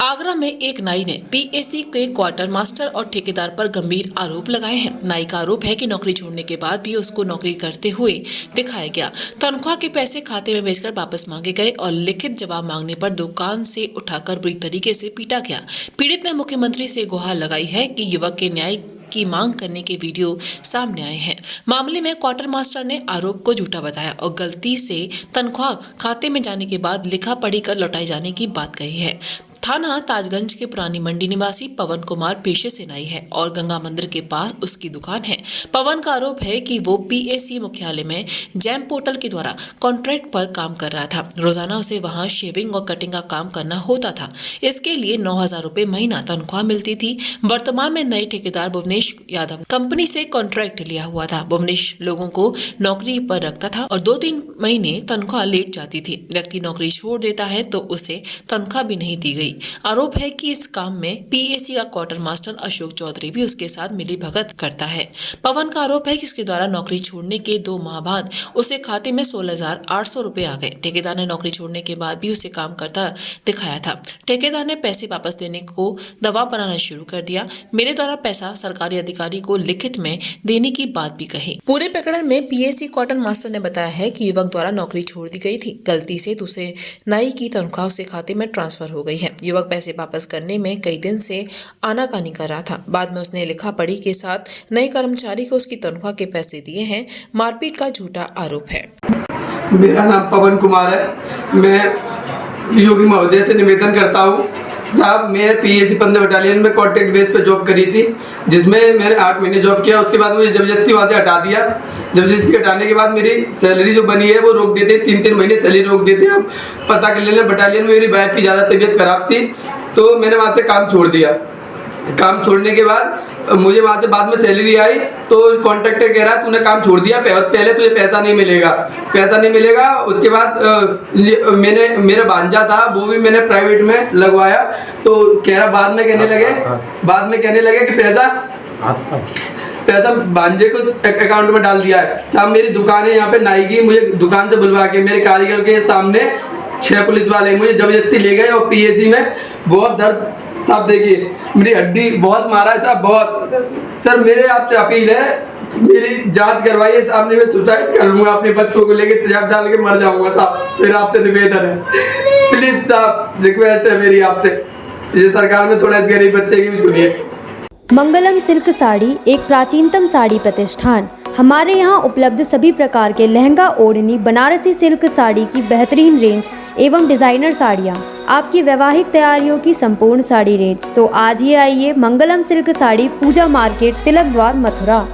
आगरा में एक नाई ने पीएसी के क्वार्टर मास्टर और ठेकेदार पर गंभीर आरोप लगाए हैं। नाई का आरोप है कि नौकरी छोड़ने के बाद भी उसको नौकरी करते हुए दिखाया गया। तनख्वाह के पैसे खाते में भेजकर वापस मांगे गए और लिखित जवाब मांगने पर दुकान से उठाकर बुरी तरीके से पीटा गया। पीड़ित ने मुख्यमंत्री से गुहार लगाई है कि युवक के न्याय की मांग करने के वीडियो सामने आए हैं। मामले में क्वार्टर मास्टर ने आरोप को झूठा बताया और गलती से तनख्वाह खाते में जाने के बाद लिखा पढ़ी कर लौटाए जाने की बात कही है। थाना ताजगंज के पुरानी मंडी निवासी पवन कुमार पेशे से नाई है और गंगा मंदिर के पास उसकी दुकान है। पवन का आरोप है कि वो पीएसी मुख्यालय में जैम पोर्टल के द्वारा कॉन्ट्रैक्ट पर काम कर रहा था। रोजाना उसे वहां शेविंग और कटिंग का काम करना होता था। इसके लिए 9,000 रुपए महीना तनख्वाह मिलती थी। वर्तमान में नए ठेकेदार भुवनेश यादव कंपनी से कॉन्ट्रैक्ट लिया हुआ था। भुवनेश लोगों को नौकरी पर रखता था और 2-3 महीने तनख्वाह लेट जाती थी। व्यक्ति नौकरी छोड़ देता है तो उसे तनख्वाह भी नहीं दी गई। आरोप है कि इस काम में पीएसी का क्वार्टर मास्टर अशोक चौधरी भी उसके साथ मिली भगत करता है। पवन का आरोप है कि उसके द्वारा नौकरी छोड़ने के 2 माह बाद उसे खाते में 16,800 रुपए आ गए। ठेकेदार ने नौकरी छोड़ने के बाद भी उसे काम करता दिखाया था। ठेकेदार ने पैसे वापस देने को दबाव बनाना शुरू कर दिया। मेरे द्वारा पैसा सरकारी अधिकारी को लिखित में देने की बात भी कही। पूरे प्रकरण में पीएसी क्वार्टर मास्टर ने बताया है कि युवक द्वारा नौकरी छोड़ दी गई थी। गलती से दूसरे नाई की तनख्वाह उसके खाते में ट्रांसफर हो गई है। युवक पैसे वापस करने में कई दिन से आनाकानी कर रहा था। बाद में उसने लिखा पढ़ी के साथ नए कर्मचारी को उसकी तनख्वाह के पैसे दिए हैं। मारपीट का झूठा आरोप है। मेरा नाम पवन कुमार है। मैं योगी महोदय से निवेदन करता हूँ, साहब मैं पीएसी 15 बटालियन में कॉन्ट्रैक्ट बेस पे जॉब करी थी, जिसमें मैंने 8 महीने जॉब किया। उसके बाद मुझे जबरदस्ती वहाँ से हटा दिया। जबरदस्ती हटाने के बाद मेरी सैलरी जो बनी है वो रोक देते, 3-3 महीने सैलरी रोक देते। अब पता कर लेना, बटालियन में मेरी वाइफ की ज़्यादा तबीयत खराब थी तो मैंने वहाँ से काम छोड़ दिया। काम छोड़ने के बाद मुझे वहाँ से बाद में सैलरी आई तो कॉन्ट्रैक्टर कह रहा तूने काम छोड़ दिया, पहले तुझे पैसा नहीं मिलेगा। उसके बाद मैंने मेरा भांजा था वो भी मैंने प्राइवेट में लगवाया तो कह रहा बाद में कहने लगे कि पैसा भांजे को अकाउंट में डाल दिया है। साहब मेरी दुकान है यहाँ पे नाई की, मुझे दुकान से बुलवा के मेरे कारीगर के सामने 6 पुलिस वाले मुझे जबरदस्ती ले गए और पीएसी में बहुत दर्द, साहब देखिए मेरी हड्डी बहुत मारा है साहब, बहुत। सर मेरे आपसे अपील है, मेरी जांच करवाइए साहब, नहीं मैं सुसाइड कर लूँगा, अपने बच्चों को लेके तेजाब डाल के मर जाऊँगा साहब। मेरा आपसे निवेदन है, प्लीज साहब रिक्वेस्ट है मेरी आपसे, ये सरकार में थोड़ा इस गरीब बच्चे की भी सुनिए। मंगलम सिल्क साड़ी एक प्राचीनतम साड़ी प्रतिष्ठान। हमारे यहाँ उपलब्ध सभी प्रकार के लहंगा, ओढ़नी, बनारसी सिल्क साड़ी की बेहतरीन रेंज एवं डिज़ाइनर साड़ियाँ, आपकी वैवाहिक तैयारियों की संपूर्ण साड़ी रेंज। तो आज ही आइए मंगलम सिल्क साड़ी, पूजा मार्केट, तिलक द्वार, मथुरा।